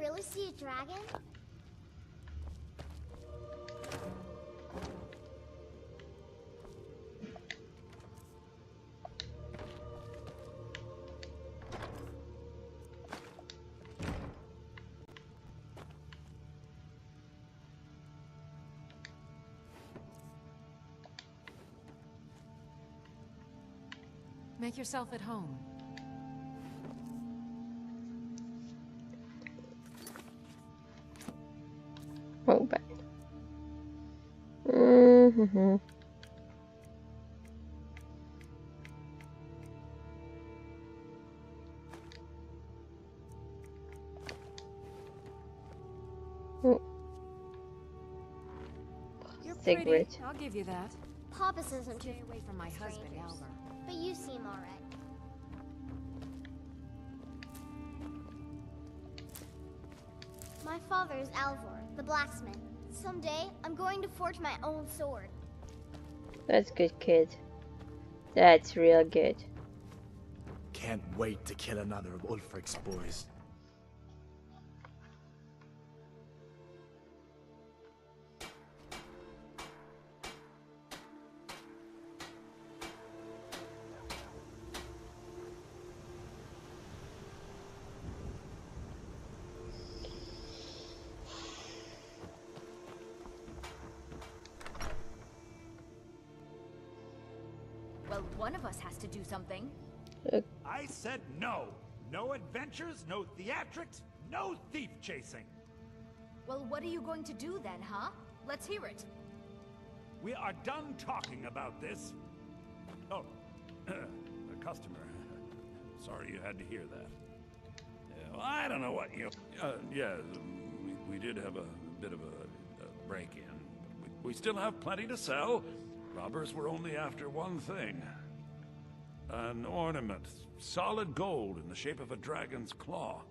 really see a dragon? Make yourself at home. Wrong button. Mm-hmm. You're Cigarette. pretty, I'll give you that. Papa says I'm too Stay away from my husband, strangers. Alvar. But you seem alright. My father is Alvor, the blacksmith. Someday, I'm going to forge my own sword. That's good, kid. That's real good. Can't wait to kill another of Ulfric's boys. Well, one of us has to do something. I said no. No adventures, no theatrics, no thief chasing. Well, what are you going to do then, huh? Let's hear it. We are done talking about this. Oh, a customer. Sorry you had to hear that. Yeah, well, I don't know what you... yeah, we did have a bit of a break-in. We still have plenty to sell. Robbers were only after one thing. An ornament, solid gold in the shape of a dragon's claw.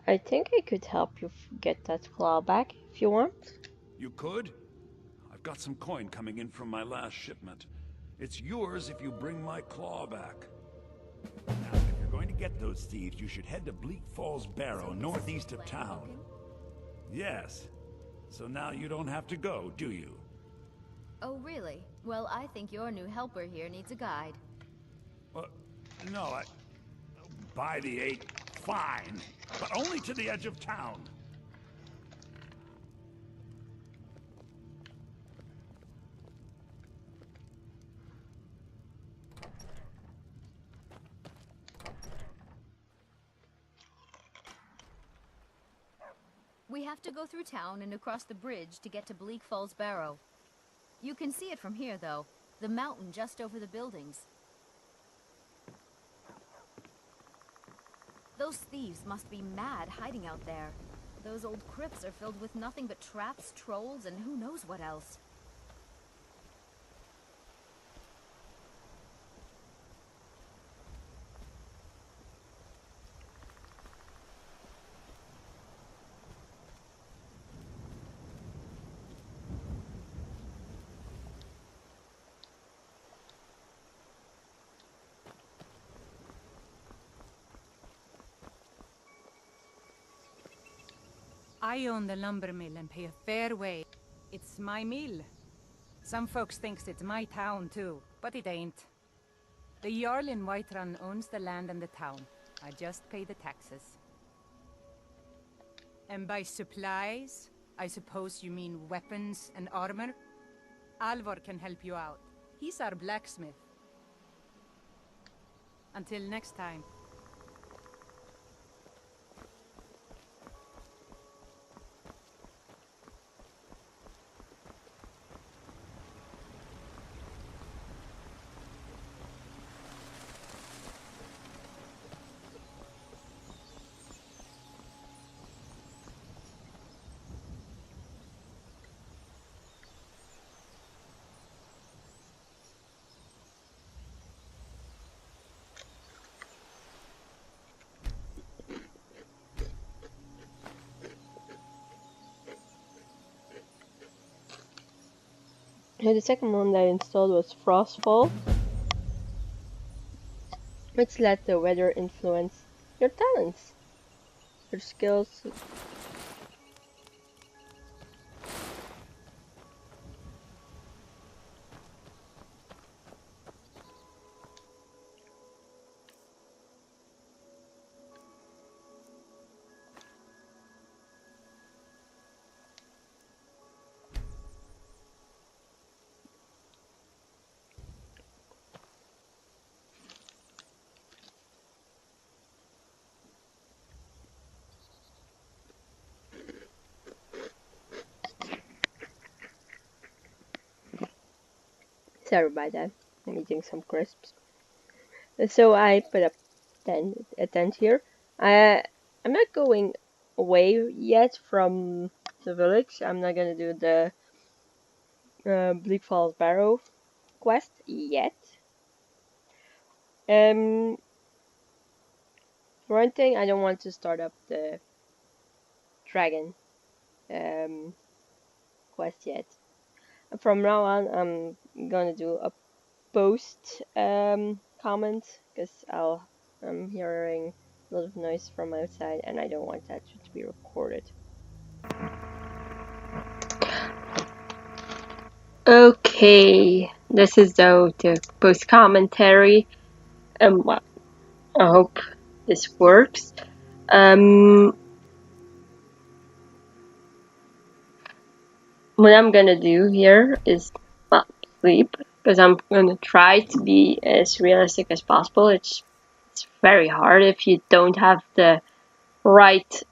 I think I could help you get that claw back if you want. You could? I've got some coin coming in from my last shipment. It's yours if you bring my claw back. Now, if you're going to get those thieves, you should head to Bleak Falls Barrow, northeast of town. Yes. So now you don't have to go, do you? Oh, really? Well, I think your new helper here needs a guide. No, by the 8, fine. But only to the edge of town. We have to go through town and across the bridge to get to Bleak Falls Barrow. You can see it from here, though. The mountain just over the buildings. Those thieves must be mad hiding out there. Those old crypts are filled with nothing but traps, trolls, and who knows what else. I own the lumber mill and pay a fair wage. It's my mill. Some folks thinks it's my town too, but it ain't. The Jarl in Whiterun owns the land and the town. I just pay the taxes. And by supplies, I suppose you mean weapons and armor? Alvor can help you out. He's our blacksmith. Until next time. The second one that I installed was Frostfall, which let the weather influence your talents. for skills. Sorry about that. I'm eating some crisps. So I put up a tent here. I'm not going away yet from the village. I'm not gonna do the Bleak Falls Barrow quest yet. For one thing, I don't want to start up the dragon quest yet. From now on, I'm gonna do a post comment because I'm hearing a lot of noise from outside and I don't want that to be recorded. Okay, this is the post commentary. Well, I hope this works. What I'm gonna do here is sleep, because I'm gonna try to be as realistic as possible. It's very hard if you don't have the right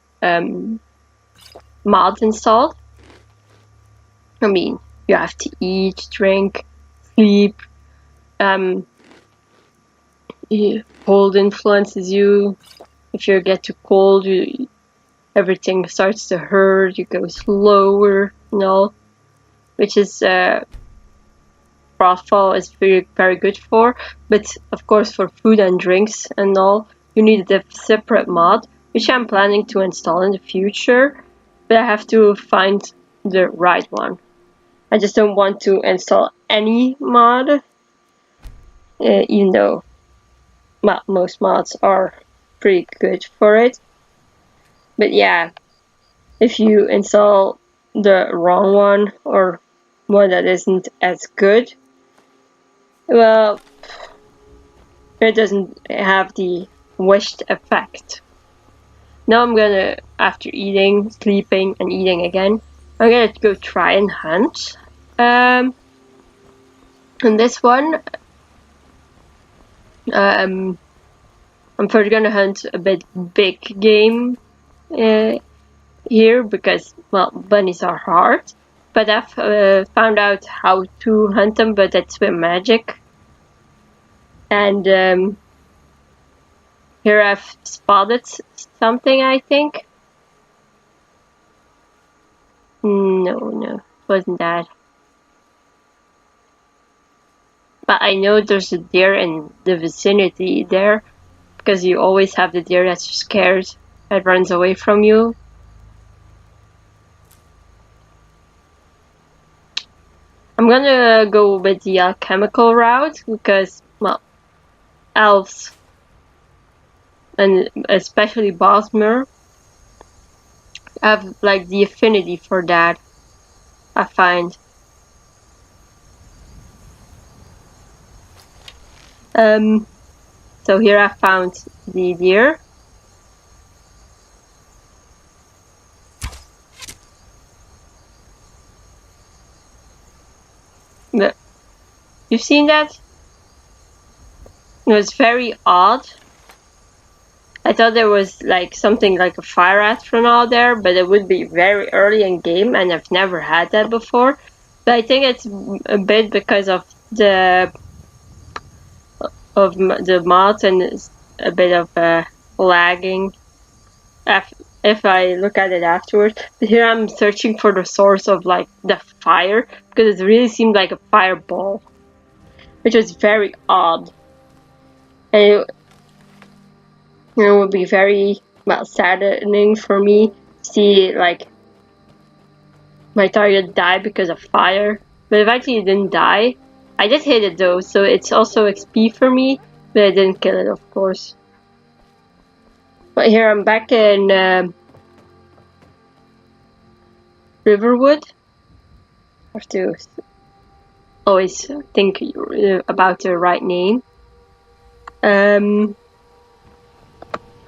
mods installed. I mean, you have to eat, drink, sleep. Cold influences you. If you get too cold, everything starts to hurt. You go slower, and all, which is Frostfall is very good for. But of course, for food and drinks and all, you need a separate mod, which I'm planning to install in the future. But I have to find the right one. I just don't want to install any mod, even though most mods are pretty good for it. But yeah, if you install the wrong one or one that isn't as good, well, it doesn't have the wished effect. Now I'm gonna, after eating, sleeping, and eating again, I'm gonna go try and hunt. And this one, I'm first gonna hunt a bit big game here because, well, bunnies are hard. But I've found out how to hunt them, but that's with magic. And here I've spotted something, I think. No, it wasn't that. But I know there's a deer in the vicinity there, because you always have the deer that's scared, that runs away from you. I'm gonna go with the alchemical route, because, well, elves, and especially Bosmer, have like the affinity for that, I find. So here I found the deer. But you've seen that? It was very odd. I thought there was like something like a fire astronaut there, but it would be very early in game, and I've never had that before. But I think it's a bit because of the mods and a bit of lagging. If I look at it afterwards, but here I'm searching for the source of like the fire, because it really seemed like a fireball, which was very odd. And it would be very, well, saddening for me to see like my target die because of fire. But eventually it didn't die. I did hit it though, so it's also XP for me, but I didn't kill it, of course. But here I'm back in Riverwood. I have to always think about the right name. I'm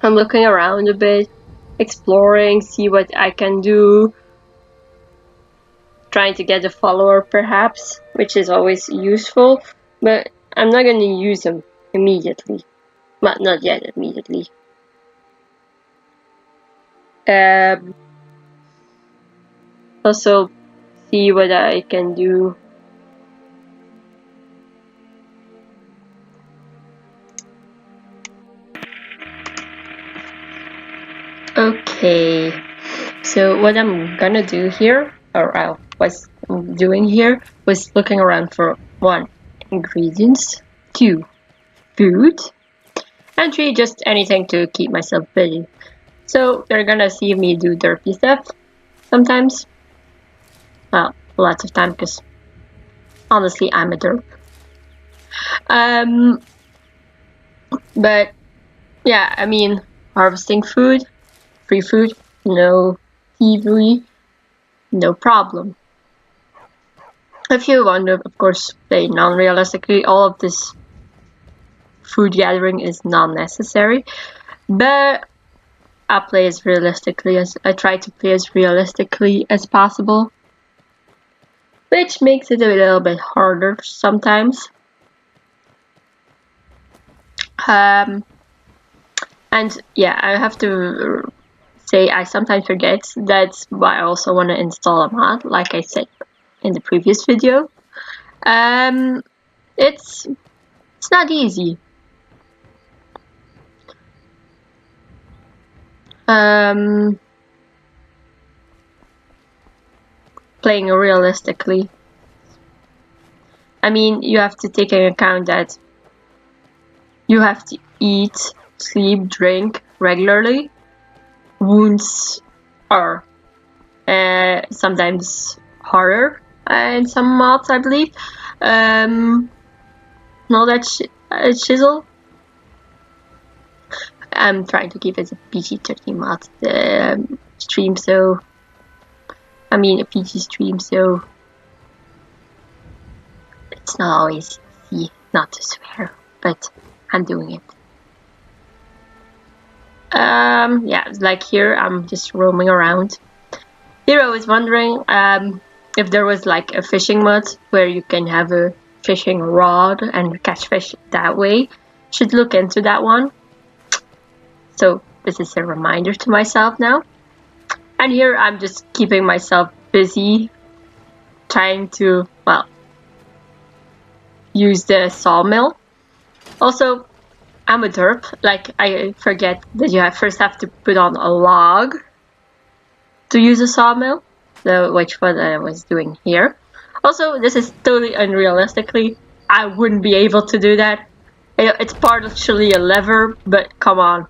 looking around a bit, exploring, see what I can do. Trying to get a follower perhaps, which is always useful, but I'm not going to use them immediately. Well, not yet immediately. Also see what I can do. Okay, so what I'm gonna do here, or I was doing here, was looking around for 1. Ingredients, 2. Food, and 3. Just anything to keep myself busy. So they're gonna see me do derpy stuff sometimes. Well, lots of time, because honestly I'm a derp. But yeah, I mean, harvesting food, free food, no thievery, no problem. If you want to, of course, play non-realistically, all of this food gathering is not necessary, but I play as realistically as I try to play as realistically as possible, which makes it a little bit harder sometimes. And yeah, I have to say I sometimes forget. That's why I also want to install a mod, like I said in the previous video. It's not easy. Playing realistically. I mean, you have to take into account that you have to eat, sleep, drink regularly. Wounds are sometimes harder in some mods, I believe. Not that chisel. I'm trying to keep it a PG-13 mod stream, so I mean a PG stream, so it's not always easy not to swear, but I'm doing it. Yeah, like here I'm just roaming around. Here I was wondering if there was like a fishing mod where you can have a fishing rod and catch fish that way. Should look into that one. So this is a reminder to myself now. And here I'm just keeping myself busy trying to, well, use the sawmill. Also, I'm a derp, like I forget that you first have to put on a log to use a sawmill, so which what I was doing here. Also, this is totally unrealistically, I wouldn't be able to do that. It's partially a lever, but come on.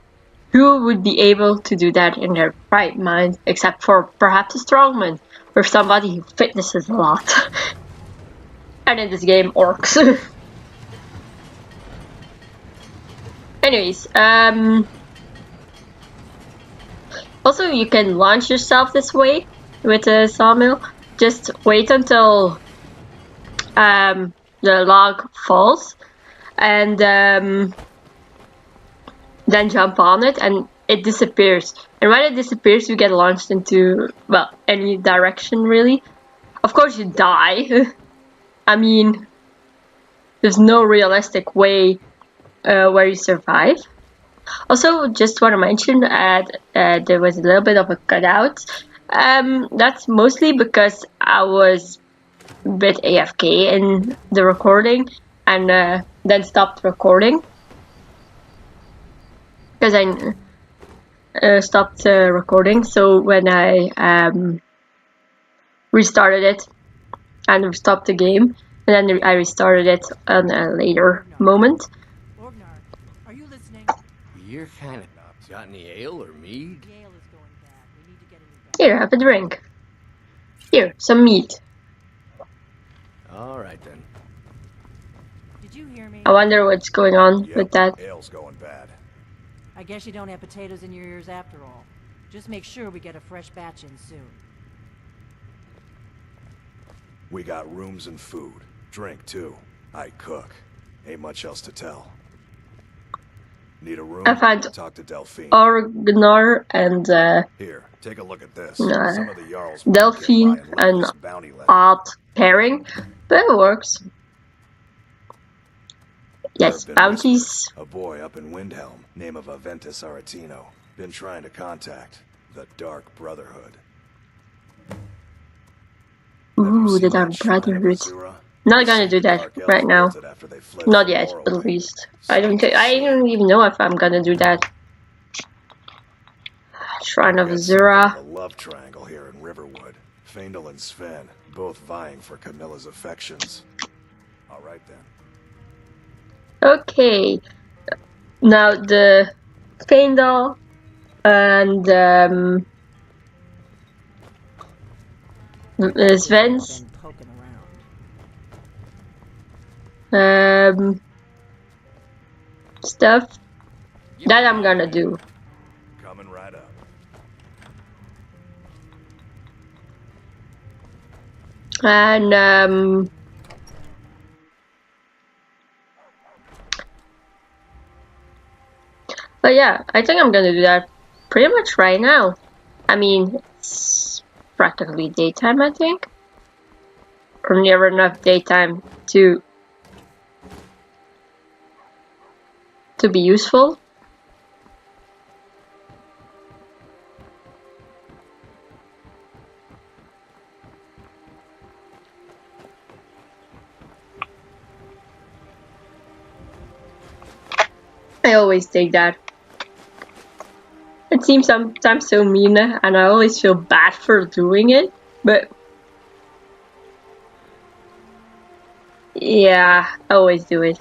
Who would be able to do that in their right mind, except for perhaps a strongman, or somebody who fitnesses a lot. And in this game, orcs. Anyways, also you can launch yourself this way with a sawmill. Just wait until the log falls, and then jump on it, and it disappears. And when it disappears, you get launched into, well, any direction really. Of course you die. I mean, there's no realistic way where you survive. Also, just want to mention there was a little bit of a cutout. That's mostly because I was a bit AFK in the recording and then stopped recording. Because I stopped recording, so when I restarted it and stopped the game, and then I restarted it on a later moment. Are you listening? You're kind of got any ale or mead? The ale is going bad. We need to get a new batch. Here, have a drink. Here, some meat. All right then. Did you hear me? I wonder what's going on Yep, with that. ale's going bad. I guess you don't have potatoes in your ears after all. Just make sure we get a fresh batch in soon. We got rooms and food. Drink, too. I cook. Ain't much else to tell. Need a room? I find Talk to Delphine. Orgnar and Here, take a look at this. Some of the Jarls Delphine an odd pairing, but it works. Yes, bounties. A boy up in Windhelm, name of Aventus Aretino. Been trying to contact the Dark Brotherhood. Ooh, the Dark Brotherhood. Not gonna do that right now. Not yet, at least. I don't even know if I'm gonna do that. Shrine of Azura. A love triangle here in Riverwood. Faendal and Sven, both vying for Camilla's affections. All right then. Okay. Now the Faendal and Sven's stuff that I'm gonna do. Coming right up. And but yeah, I think I'm gonna do that pretty much right now. I mean, it's practically daytime, I think, or near enough daytime to be useful. I always take that. It seems sometimes so mean, and I always feel bad for doing it, but yeah, I always do it.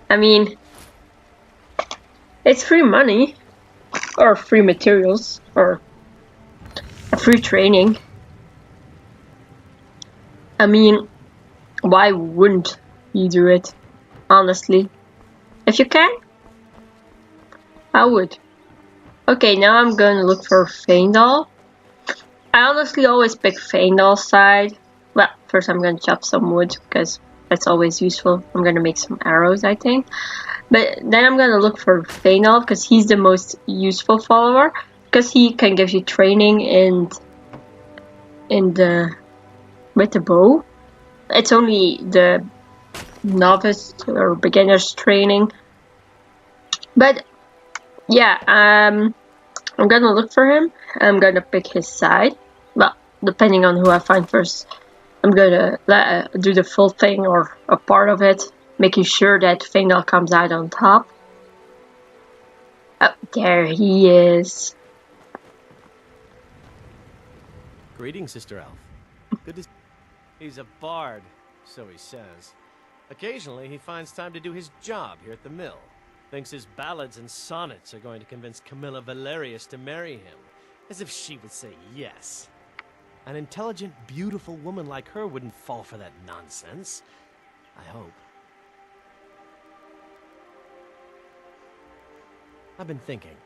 I mean, it's free money, or free materials, or free training. I mean, why wouldn't you do it, honestly? If you can, I would. Okay, now I'm going to look for Faendal. I honestly always pick Faendal's side. Well, first I'm going to chop some wood, because that's always useful. I'm going to make some arrows, I think. But then I'm going to look for Faendal, because he's the most useful follower. Because he can give you training with the bow. It's only the novice or beginner's training. But yeah, I'm gonna look for him. I'm gonna pick his side. Well, depending on who I find first, I'm gonna do the full thing or a part of it, making sure that Faendal comes out on top. Oh, there he is. Greetings, Sister Elf. Good to see. He's a bard, so he says. Occasionally, he finds time to do his job here at the mill. Thinks his ballads and sonnets are going to convince Camilla Valerius to marry him. As if she would say yes. An intelligent, beautiful woman like her wouldn't fall for that nonsense. I hope. I've been thinking.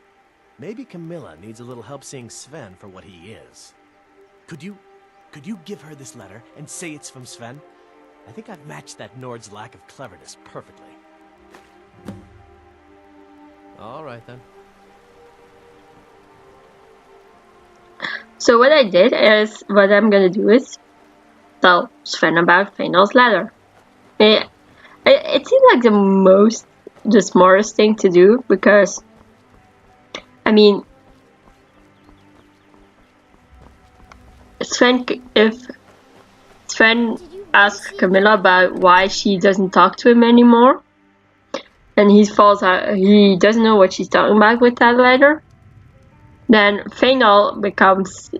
Maybe Camilla needs a little help seeing Sven for what he is. Could you give her this letter and say it's from Sven? I think I've matched that Nord's lack of cleverness perfectly. All right, then. So what I did is, what I'm gonna do is tell Sven about Faendal's letter. It seems like the smartest thing to do, because, I mean, if Sven asks Camilla about why she doesn't talk to him anymore, and he doesn't know what she's talking about with that letter, then Faendal comes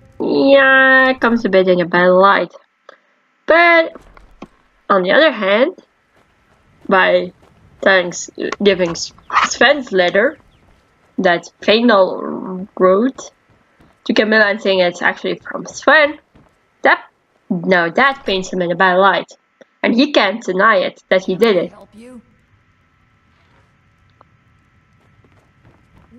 a bit in a bad light. But on the other hand, by giving Sven's letter that Faendal wrote to Camilla and saying it's actually from Sven, that paints him in a bad light, and he can't deny it that he did it.